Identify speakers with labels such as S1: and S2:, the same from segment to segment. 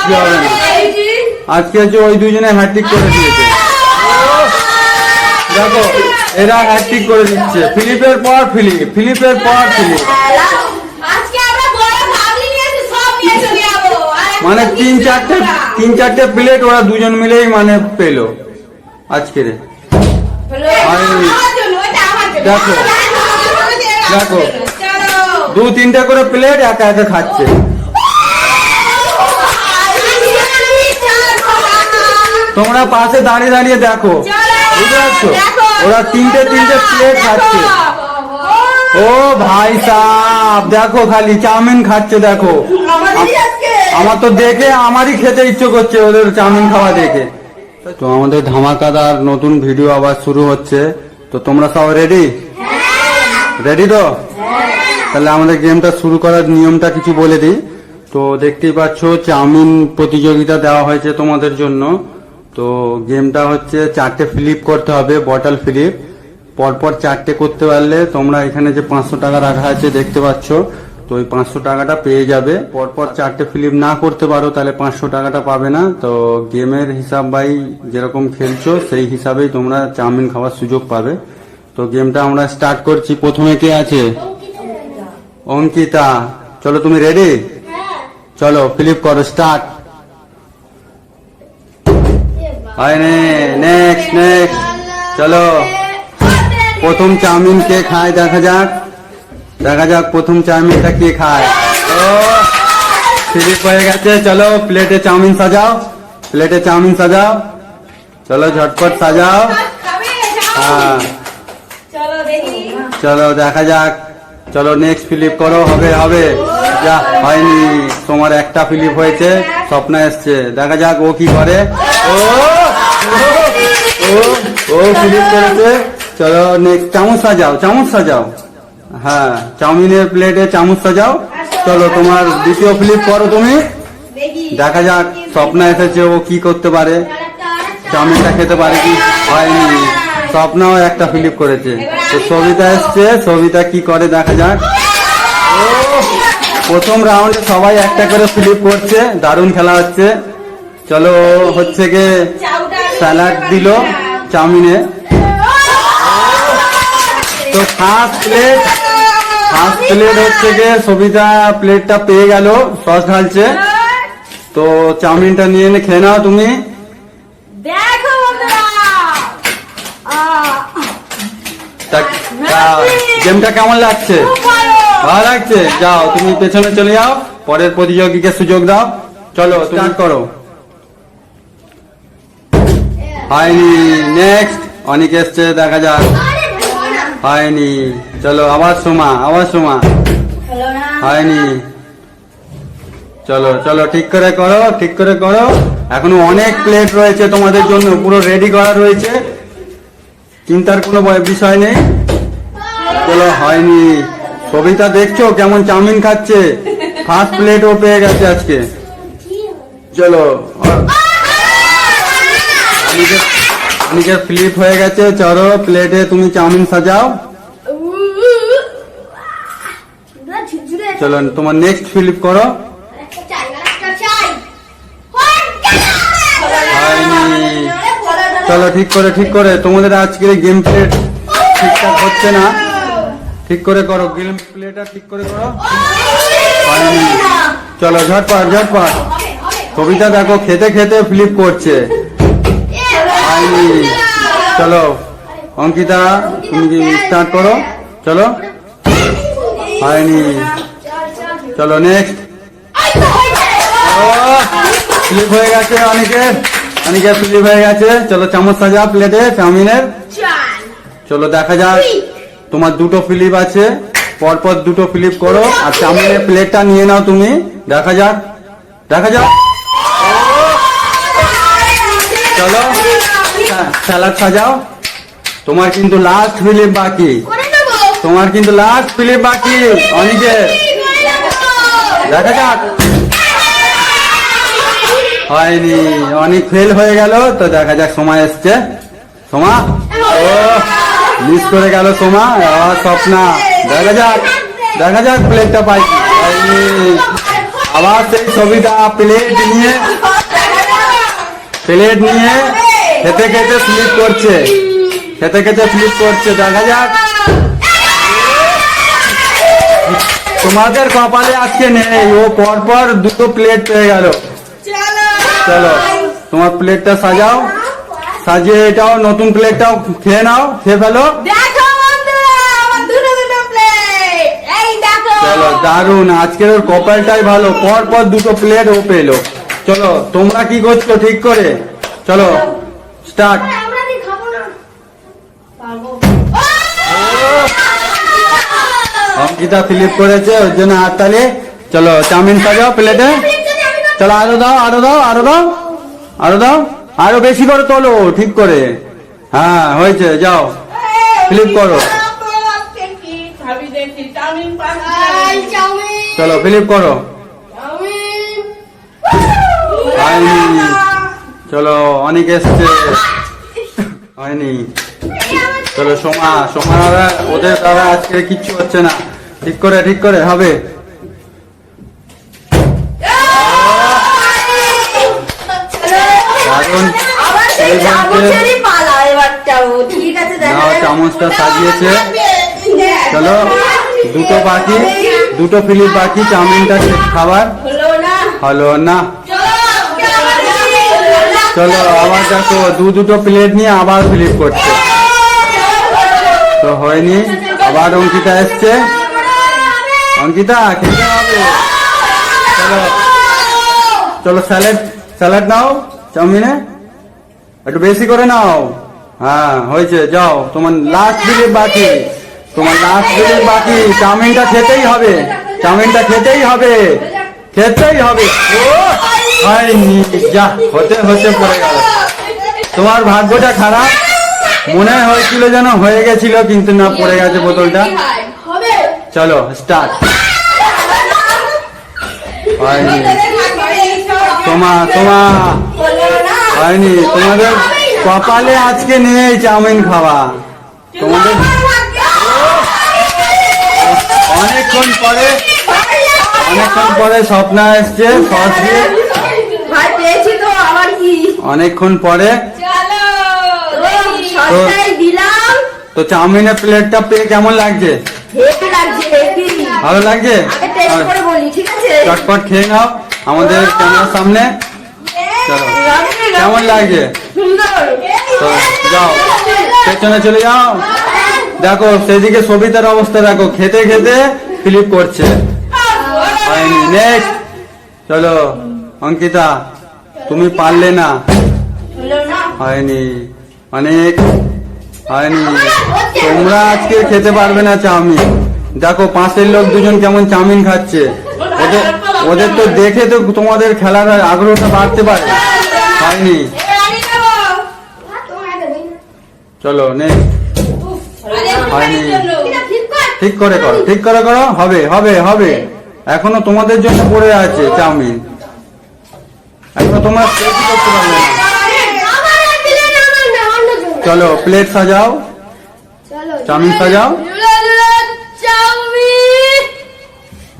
S1: আজকে হবে না, আজকে হচ্ছে ওই দুজনে হ্যাট্রিক করে দিয়েছে। দেখো এরা হ্যাট্রিক করে দিচ্ছে, ফিলিপের পর ফিলিপ, ফিলিপের পর ফিলিপ, মানে তিন চারটে প্লেট ওরা দুজন মিলেই মানে পেলো আজকে। দেখো দেখো দু তিনটা করে প্লেট একা একা খাচ্ছে। তোমরা পাশে দাঁড়িয়ে দাঁড়িয়ে দেখো, বুঝতে পারছো? ওরা তিনটে প্লেট খাচ্ছে। ও ভাই সাহেব দেখো খালি চাউমিন খাচ্ছে। দেখো আমার তো দেখে আমারই খেতে ইচ্ছে করছে ওদের চাউমিন খাওয়া দেখে। তো আমাদের ধামাকাদার নতুন ভিডিও আবার শুরু হচ্ছে। তো তোমরা সব রেডি? রেডি তো? তাহলে আমাদের গেমটা শুরু করার নিয়মটা কিছু বলে দিই। তো দেখতেই পাচ্ছ চাউমিন প্রতিযোগিতা দেওয়া হয়েছে তোমাদের জন্য। তো গেমটা হচ্ছে 4টে ফ্লিপ করতে হবে, বটল ফ্লিপ। পরপর 4টে করতে পারলে তোমরা এখানে যে 500 টাকা রাখা আছে দেখতে পাচ্ছ, তো ওই 500 টাকাটা পেয়ে যাবে। পরপর 4টে ফ্লিপ না করতে পারো তাহলে 500 টাকাটা পাবে না। তো গেমের হিসাব বাই যেরকম খেলছো সেই হিসাবেই তোমরা চাউমিন খাওয়ার সুযোগ পাবে। তো গেমটা আমরা স্টার্ট করছি। প্রথমে কে আছে? অঙ্কিতা। চলো তুমি রেডি? চলো ফ্লিপ করো, স্টার্ট। Next next. চলো প্রথম চাউমিন কে খায় দেখা যাক, দেখা যাক প্রথম চাউমিনটা কে খায়। ও ফ্লিপ হয়ে গেছে। চলো প্লেটে চাউমিন সাজাও, প্লেটে চাউমিন সাজাও। চলো ঝটপট সাজাও। হ্যাঁ চলো দেখা যাক। চলো নেক্সট ফ্লিপ করো। হবে হবে, যা হয়নি, তোমার একটা ফ্লিপ হয়েছে, স্বপ্ন এসছে। দেখা যাক ও কি করে। ও ও ফ্লিপ করেছে। চলো নেক্সট চামচ সাজাও, চামচ সাজাও। হ্যাঁ চাউমিনের প্লেটে চামচ সাজাও। চলো তোমার দ্বিতীয় ফ্লিপ করো তুমি। দেখা যাক স্বপ্ন এসেছে, ও কি করতে পারে, চাউমিনটা খেতে পারে কি। হয়নি, স্বপ্নাও একটা ফ্লিপ করেছে। তো সবিতা এসছে, সবিতা কি করে দেখা যাক। ও প্রথম রাউন্ডে সবাই একটা করে ফ্লিপ করছে, দারুণ খেলা হচ্ছে। চলো হচ্ছে গিয়ে স্যালাড দিল চাউমিনে। তো ফার্স্ট প্লেট হচ্ছে গিয়ে সবিতা প্লেটটা পেয়ে গেল, সস ঢালছে। তো চাউমিনটা নিয়ে এনে খেয়ে নাও তুমি। গেমটা কেমন লাগছে? ভালো লাগছে? যাও তুমি পেছনে চলে যাও, পরের প্রতিযোগীকে সুযোগ দাও। চলো স্টার্ট করো। হয়নি, নেক্সট অনেক এসছে, দেখা যাক। হয়নি, চলো আবার সোমা, আবার সোমা। হয়নি, চলো চলো ঠিক করে করো, ঠিক করে করো। এখনো অনেক প্লেট রয়েছে তোমাদের জন্য, পুরো রেডি করা রয়েছে, চিন্তার কোনো বিষয় নেই। চলো হয়নি, সবিতা দেখছো কেমন চাউমিন খাচ্ছে, ফার্স্ট প্লেটও পেয়ে গেছে আজকে। চলো অনেকের ফ্লিপ হয়ে গেছে। চলো প্লেটে তুমি চাউমিন সাজাও। চলো তোমার নেক্সট ফ্লিপ করো। চলো ঠিক করে, ঠিক করে। তোমাদের আজকের গেম প্লেট ঠিকঠাক হচ্ছে না, ঠিক করে করো, গেম প্লেটা ঠিক করে করো। চলো ঝটপট ঝটপট। কবিতা দেখো খেতে খেতে ফ্লিপ করছে। হয়নি, চলো অঙ্কিতা তুমি স্টার্ট করো। চলো হয়নি, চলো নেক্সট। ফ্লিপ হয়ে গেছে অনেকের, অনেকের ফ্লিপ হয়ে গেছে। চলো চামচ সাজা প্লেটে চাউমিনের। চলো দেখা যাক, তোমার দুটো ফ্লিপ আছে, পরপর দুটো ফ্লিপ করো আর চাউমিনের প্লেটটা নিয়ে নাও তুমি। দেখা যাক, দেখা যাক। চলো স্যালাড সাজাও। তোমার কিন্তু লাস্ট ফ্লিপ বাকি, তোমার কিন্তু লাস্ট ফ্লিপ বাকি অনেকের। দেখা যাক। হয়নি, অনেক ফেল হয়ে গেল। তো দেখা যাক সময় এসছে। সোমা ও মিস করে গেল সোমা, স্বপ্না। দেখা যাক, দেখা যাক প্লেটটা পাই। আবার সেই ছবিটা প্লেট নিয়ে খেতে খেতে স্লিপ করছে, খেতে খেতে স্লিপ করছে। দেখা যাক, তোমাদের কপালে আজকে নেই, ও পরপর দুটো প্লেট পেয়ে গেল। চলো তোমার প্লেটটা সাজাও, সাজিয়ে এটাও নতুন প্লেটটাও খেয়ে নাও, খেয়ে ফেলো। চলো দারুন, আজকের ওর কপালটাই ভালো, পরপর দুটো প্লেট ও পেলো। চলো তোমরা কি করছো ঠিক করে, চলো স্টার্ট। অঙ্কিতা ফিলিপ করেছে, ওর জন্য হাততালি। চলো চাউমিন সাজাও প্লেটে। চলো আরো দাও, আরো দাও, আরো দাও, আরো দাও, আরো বেশি করে তোলো ঠিক করে। হ্যাঁ হয়েছে, যাও ফিলিপ করো। চলো ফিলিপ করো। হয়নি, চলো অনেক এসছে, হয়নি। চলো সোমা, ওদের দ্বারা আজকে কিচ্ছু হচ্ছে না, ঠিক করে ঠিক করে হবে। চামচটা সাজিয়েছে। চলো দুটো বাকি, দুটো ফিলিপ বাকি, চাউমিনটা খাবার হলো না। চলো আবার দেখো, দুটো প্লেট নিয়ে আবার ফিলিপ করছে, তো হয়নি। আবার অঙ্কিতা এসছে, অঙ্কিতা খেতে হবে। চলো চলো স্যালাড নাও, চাউমিনে একটু বেশি করে নাও। হ্যাঁ হয়েছে, যাও তোমার লাস্ট ফিলিপ বাকি, তোমার লাস্ট ফিলিপ বাকি। চাউমিনটা খেতেই হবে, চাউমিনটা খেতেই হবে, খেতেই হবে। ও হয়নি, যা হতে হতে পড়ে গেল। তোমার ভাগ্যটা খারাপ, মনে হয়েছিল যেন হয়ে গেছিল, কিন্তু না, পড়ে গেছে বোতলটা। চলো স্টার্ট। হয়নি তোমা হয়নি, তোমাদের কপালে আজকে নেই চাউমিন খাওয়া। তোমাদের অনেকক্ষণ পরে স্বপ্না এসছে সস দিয়ে, অনেকক্ষণ পরে। তো চাউমিনের প্লেটটা পেয়ে কেমন লাগছে? ভালো লাগছে? চটপট খেয়ে নাও আমাদের ক্যামেরার সামনে। চলো কেমন লাগছে? তো যাও পেছনে চলে যাও, দেখো সেদিকে সবিতার অবস্থা দেখো, খেতে খেতে ফিলিপ করছে। হয়নি, নেক্সট। চলো অঙ্কিতা, তুমি পারলে না, হয়নি, অনেক হয়নি। তোমরা আজকে খেতে পারবে না চাউমিন। দেখো পাশের লোক দুজন কেমন চাউমিন খাচ্ছে, ওদের তো দেখে তো তোমাদের খেলার আগ্রহটা বাড়তে পারে। হয়নি, চলো নেক্সট। হয়নি, ঠিক করে করো, ঠিক করে করো, হবে হবে হবে। এখনো তোমাদের জন্য পড়ে আছে চাউমিন, এখনো তোমরা করতে পারবে না। চলো প্লেট সাজাও, চাউমিন সাজাও।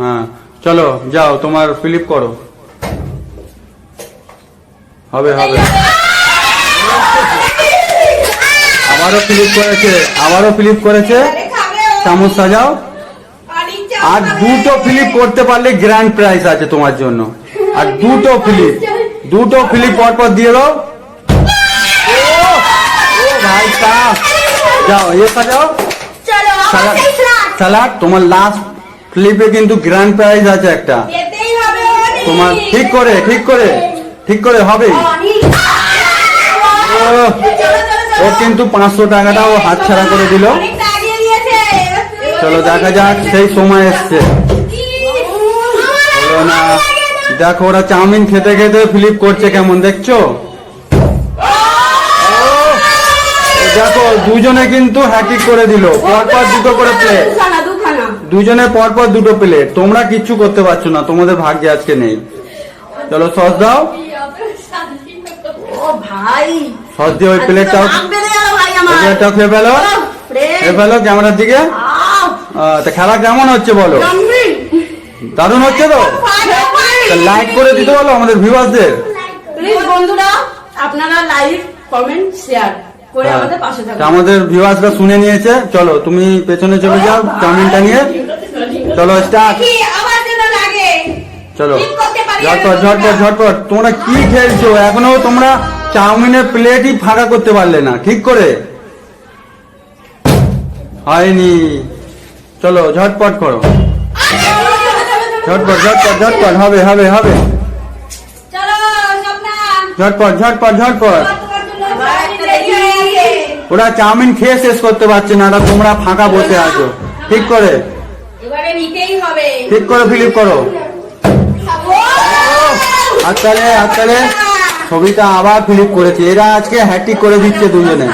S1: হ্যাঁ চলো যাও, তোমার ফিলিপ করো, হবে হবে। আবারও ফিলিপ করেছে, চামচ সাজাও। আর দুটো ফিলিপ করতে পারলে গ্র্যান্ড প্রাইজ আছে তোমার জন্য। আর দুটো ফিলিপ পরপর দিয়ে দাও। ভাই সাহেব যাও, এ সাজাও স্যালাড। তোমার লাস্ট ফ্লিপে কিন্তু গ্র্যান্ড প্রাইজ আছে একটা, তোমার ঠিক করে হবে। ও কিন্তু 500 টাকাটা ও হাতছাড়া করে দিল। চলো দেখা যাক, সেই সময় এসছে, হলো না। দেখো ওরা চাউমিন খেতে খেতে ফ্লিপ করছে কেমন, দেখছো? দেখো দুজনে কিন্তু হ্যাকিং করে দিল, পরপর দুটো করে প্লেট, দুজনে পরপর দুটো প্লেট। তোমরা কিচ্ছু করতে পারছো না, তোমাদের ভাগ্যে আজকে নেই। চলো সস দাও, সস দিয়ে ওই প্লেটটাও খেয়ে ফেলো ক্যামেরার দিকে। তা খেলা কেমন হচ্ছে বলো? দারুণ হচ্ছে তো? লাইক করে দিতে বলো আমাদের ভিউয়ারদের।
S2: প্লিজ বন্ধুরা আপনারা লাইক কমেন্ট শেয়ার করে আমাদের পাশে থাকুন।
S1: আমাদের ভিউয়ার্সরা শুনে নিয়েছে। চলো তুমি পেছনে চলে যাও চাউমিনটা নিয়ে। চলো স্টার্ট। চলো ঝটপট ঝটপট ঝটপট। তোমরা কি খেলছো? এখনো তোমরা চাউমিনের প্লেটই ফাঁকা করতে পারলে না ঠিক করে। হয়নি। চলো ঝটপট করো, ঝটপট ঝটপট ঝটপট। হবে হবে হবে। ঝটপট ঝটপট ঝটপট। ওরা চাউমিন খেয়ে শেষ করতে পারছে না, তোমরা ফাঁকা বসে আছো। ঠিক করে ঠিক করে ফিলিপ করো। হাততালে হাততালে। ছবিটা আবার ফিলিপ করেছে। এরা আজকে হ্যাট্রিক করে দিচ্ছে দুজনে।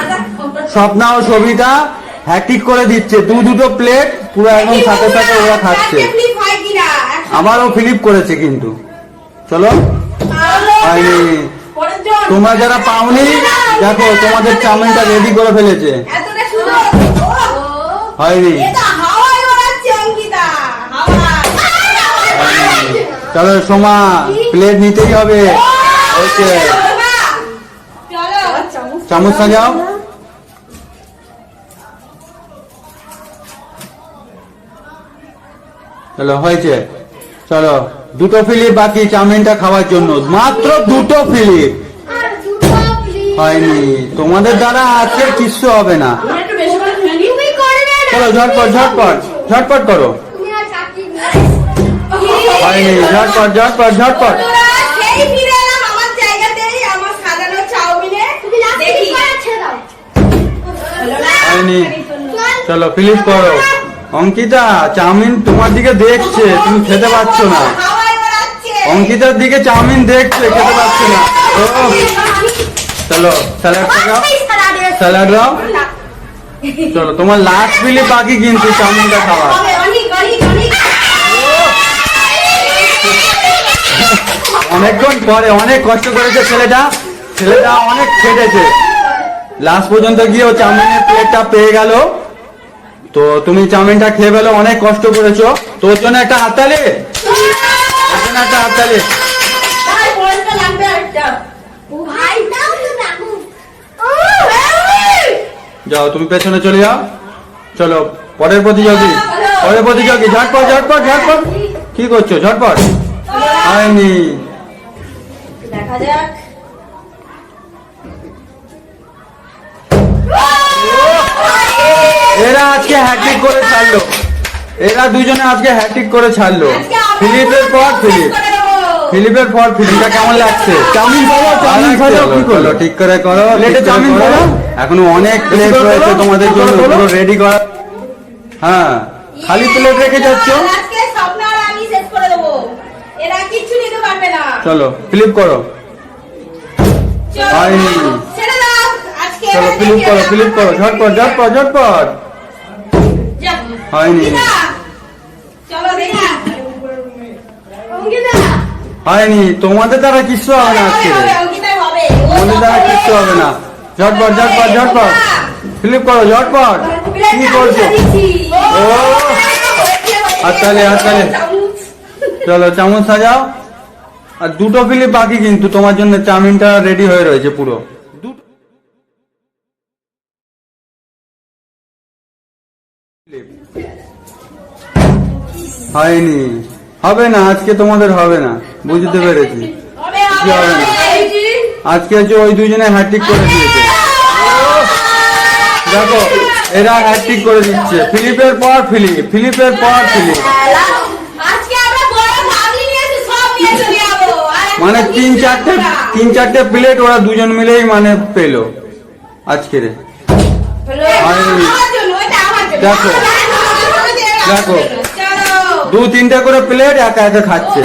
S1: স্বপ্না ও সবিতা হ্যাট্রিক করে দিচ্ছে। দুটো প্লেট পুরো একদম সাথে সাথে ওরা খাচ্ছে। আবারও ফিলিপ করেছে কিন্তু। চলো হয়নি। তোমরা যারা পাওনি দেখো তোমাদের চাউমিনটা রেডি করে ফেলেছে। হয়নি। চলো সোমা প্লেট নিতেই হবে। চামচ সাজাও। চলো হয়েছে। চলো দুটো ফিলিপ বাকি চাউমিনটা খাওয়ার জন্য, মাত্র দুটো ফিলিপ। হয়নি। তোমাদের দ্বারা আজকে কিচ্ছু হবে না। চলো ঝটপট ঝটপট ঝটপট করো। হয়নি। ঝটপট ঝটপট ঝটপট। হয়নি। চলো ফিলিপ করো। অঙ্কিতা চাউমিন তোমার দিকে দেখছে, তুমি খেতে পারছো না। অঙ্কিতার দিকে চাউমিন দেখছে, খেতে পারছো না। চলো স্যালাড দাও, স্যালাড দাও। চলো তোমার লাস্ট ফিলিপ বাকি কিন্তু চাউমিনটা খাওয়া। অনেকক্ষণ পরে, অনেক কষ্ট করেছে ছেলেটা, ছেলেটা অনেক খেটেছে। লাস্ট পর্যন্ত গিয়ে ও চাউমিনের প্লেটটা পেয়ে গেল। তো তুমি চাউমিনটা খেয়ে ফেলো, অনেক কষ্ট করেছো। তোর জন্য একটা হাততালি, তোর জন্য একটা হাততালি। যাও তুমি পেছনে চলে যাও। চলো পরের প্রতিযোগী, পরের প্রতিযোগী। ঝটপট ঝটপট ঝটপট। কি করছো? ঝটপট। হয়নি।
S2: দেখা যাক।
S1: এরা আজকে হ্যাট্রিক করে ছাড়লো। এরা দুজনে আজকে হ্যাট্রিক করে ছাড়লো। ফিলিপের পর ফিলিপ, ফিলিপের পর ফিলিপটা কেমন লাগছে? চাউমিন খাও, চাউমিন খাও। কি করলো? ঠিক করে করো। প্লেটে চাউমিন খাও। এখনো অনেক প্লেট রয়েছে তোমাদের জন্য, পুরো রেডি করা। হ্যাঁ খালি প্লেট রেখে যাচ্ছ। চলো ফিলিপ করো। হয়নি। চলো ফিলিপ করো, ফিলিপ করো। ঝটপট ঝটপট ঝটপট। হয়নি। হয়নি। তোমাদের দ্বারা কিচ্ছু হবে না আজকে, তোমাদের দ্বারা কিচ্ছু হবে না। ঝটপট ঝটপট ঝটপট। ফিলিপ করো ঝটপট। কি করছো? ও হাততালি হাততালি। চলো চামচ সাজাও। আর দুটো ফিলিপ বাকি কিন্তু তোমার জন্য চাউমিনটা রেডি হয়ে রয়েছে পুরো। হয়নি। হবে না আজকে, তোমাদের হবে না, বুঝতে পেরেছি। কি হবে না আজকে? হচ্ছে ওই দুজনে হ্যাট্রিক করে দিয়েছে। দেখো এরা হ্যাট্রিক করে দিচ্ছে। ফিলিপের পর ফিলিপ, ফিলিপের পর ফিলিপ। মানে তিন চারটে প্লেট ওরা দুজন মিলেই মানে পেলো আজকে। দেখো দেখো দু তিনটা করে প্লেট একা একা খাচ্ছে।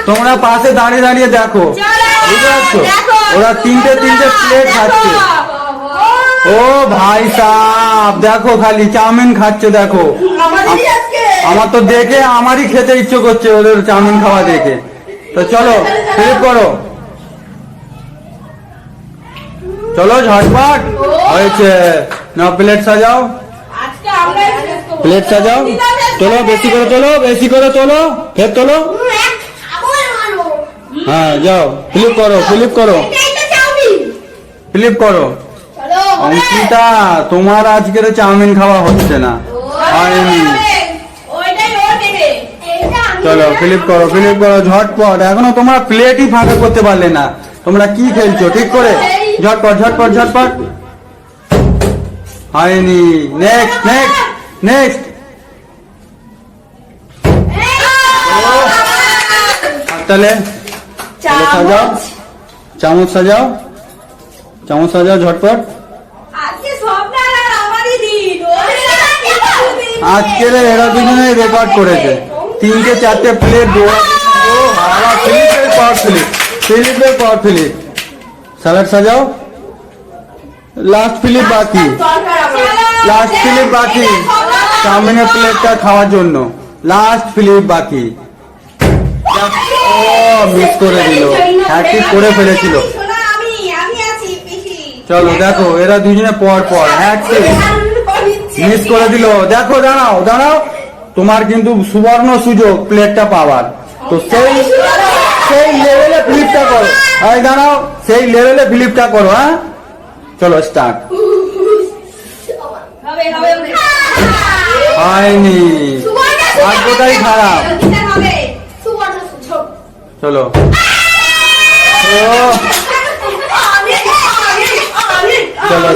S1: তোমরা পাশে দাঁড়িয়ে দাঁড়িয়ে দেখো, বুঝতে পারছো? ওরা তিনটে প্লেট খাচ্ছে। ও ভাই সাহ, দেখো খালি চাউমিন খাচ্ছে। দেখো আমার তো দেখে আমারই খেতে ইচ্ছে করছে ওদের চাউমিন খাওয়া দেখে। তো চলো ফিলিপ করো। চলো ঝটপট। হয়েছে। না প্লেট সাজাও।
S2: আমরাই শেষ করবো।
S1: প্লেট সাজাও, তোলো বেশি করে তোলো, বেশি করে তোলো, ফের তোলো। হ্যাঁ যাও, ফ্লিপ করো, ফ্লিপ করো, ফ্লিপ করো। অঙ্কিতা, তোমার আজকের চাউমিন খাওয়া হচ্ছে না, হয়নি।
S2: ওইটাই ও দেবে।
S1: চলো ফ্লিপ করো, ফ্লিপ করো ঝটপট। এখনো তোমরা প্লেটই ফাঁকা করতে পারলে না। তোমরা কি খেলছো ঠিক করে? ঝটপট ঝটপট ঝটপট। হয়নি। Next next next. তাহলে সাজাও, চামচ সাজাও, চামচ সাজাও ঝটপট।
S2: আজকে সব ডালার আমারই দিন।
S1: আজকের এরা দুজনে রেকর্ড করেছে, 3-4 প্লেট। ফিলিপের পর ফিলিপ, ফিলিপের পর ফিলিপ। স্যালাড সাজাও, লাস্ট ফিলিপ বাকি, লাস্ট ফিলিপ বাকি চাউমিনের প্লেটটা খাওয়ার জন্য। লাস্ট ফিলিপ বাকি। ও মিস করে দিল, হ্যাট্রিক করে ফেলেছিল। চলো দেখো, এরা দুজনে পর পর হ্যাট্রিক মিস করে দিল। দেখো, দাঁড়াও দাঁড়াও, তোমার কিন্তু সুবর্ণ সুযোগ প্লেটটা পাওয়ার। তো সেই সেই লেভেলে ফ্লিপটা করো। এই দাঁড়াও, সেই লেভেলে ফ্লিপটা করো। হ্যাঁ চলো স্টার্ট।
S2: হবে হবে হবে।
S1: হয়নি, ভাগ্যটাই খারাপ।
S2: হবে।
S1: চলো ও, চলো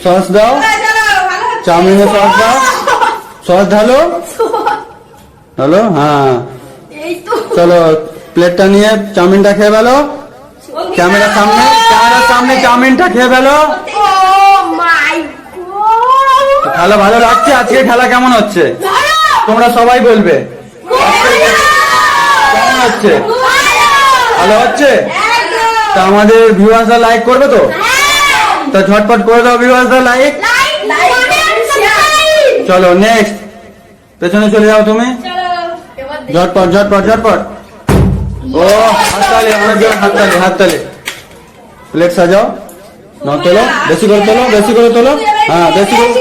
S1: সস দাও, চাউমিনে সস দাও, সস ঢালো ঢালো। হ্যাঁ
S2: এই তো
S1: চলো, প্লেটটা নিয়ে চাউমিনটা খেয়ে ফেলো। ক্যামেরার সামনে, ক্যামেরার সামনে চাউমিনটা খেয়ে ফেলো।
S2: ও মাই গড।
S1: খেলা ভালো লাগছে? আজকে খেলা কেমন হচ্ছে তোমরা সবাই বলবে। কেমন হচ্ছে? ভালো হচ্ছে? তা আমাদের ভিউয়ার্সরা লাইক করবে তো? তা ঝটপট করে দাও ভিউয়ার্সরা লাইক। চলো নেক্সট, পেছনে চলে যাও তুমি, ঝটপট ঝটপট ঝটপট। ও হাততালি, অনেক জোর হাততালি, হাততালি। প্লেট সাজাও, না তোলো, বেশি করে তোলো, বেশি করে তোলো। হ্যাঁ বেশি করে,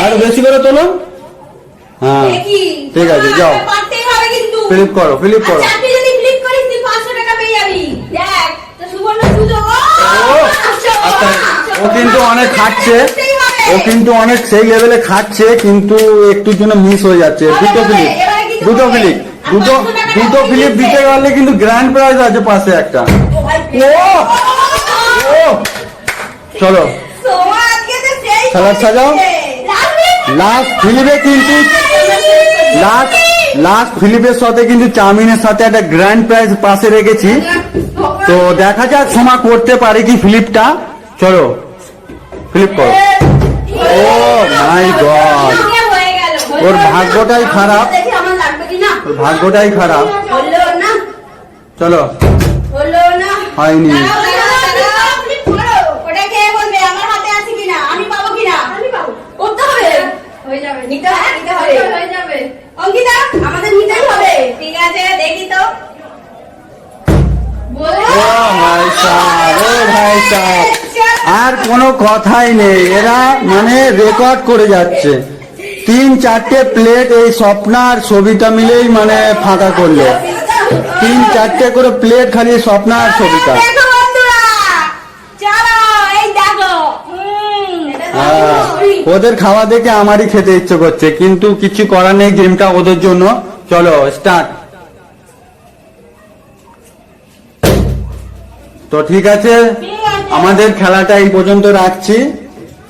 S1: আরো বেশি করে তোলো। হ্যাঁ ঠিক আছে, যাও ফ্লিপ করো, ফ্লিপ করো। ও আচ্ছা, ও কিন্তু অনেক খাচ্ছে, ও কিন্তু অনেক সেই লেভেলে খাচ্ছে, কিন্তু একটুর জন্য মিস হয়ে যাচ্ছে। দুটো ফ্লিপ, দুটো ফ্লিপ, দুটো দুটো ফ্লিপ দিতে পারলে কিন্তু গ্র্যান্ড প্রাইজ আছে পাশে একটা। ও ও চলো স্যালাড সাজাও। লাস্ট ফিলিপে কিন্তু, লাস্ট ফিলিপের সাথে কিন্তু চাউমিনের সাথে একটা গ্র্যান্ড প্রাইজ পাশে রেখেছি। তো দেখা যাক সোমা করতে পারে কি ফ্লিপটা। চলো ফ্লিপ করো। ও মাই গড, ওর ভাগ্যটাই খারাপ, ওর ভাগ্যটাই খারাপ। চলো হয়নি।
S2: আমাদের নিতেই হবে। ঠিক আছে, দেখি তো।
S1: ও ভাই সাহেব, ও ভাই সাহেব, আর কোনো কথাই নেই, এরা মানে রেকর্ড করে যাচ্ছে। 3-4 প্লেট এই স্বপ্নার ছবিটা মিলেই মানে ফাঁকা করলো। 3-4 করে প্লেট খালি স্বপ্নার ছবিটা।
S2: দেখো বন্ধুরা, চলো এই দেখো।
S1: হ্যাঁ, ওদের খাওয়া দেখে আমারই খেতে ইচ্ছে করছে, কিন্তু কিছু করার নেই, গেমটা ওদের জন্য। চলো স্টার্ট। তো ঠিক আছে, আমাদের খেলাটা এই পর্যন্ত রাখছি।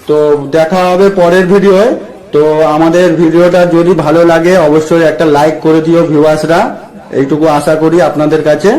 S1: তো দেখা হবে পরের ভিডিওয়। তো আমাদের ভিডিওটা যদি ভালো লাগে অবশ্যই একটা লাইক করে দিও ভিউয়ার্সরা, এইটুকু আশা করি আপনাদের কাছে।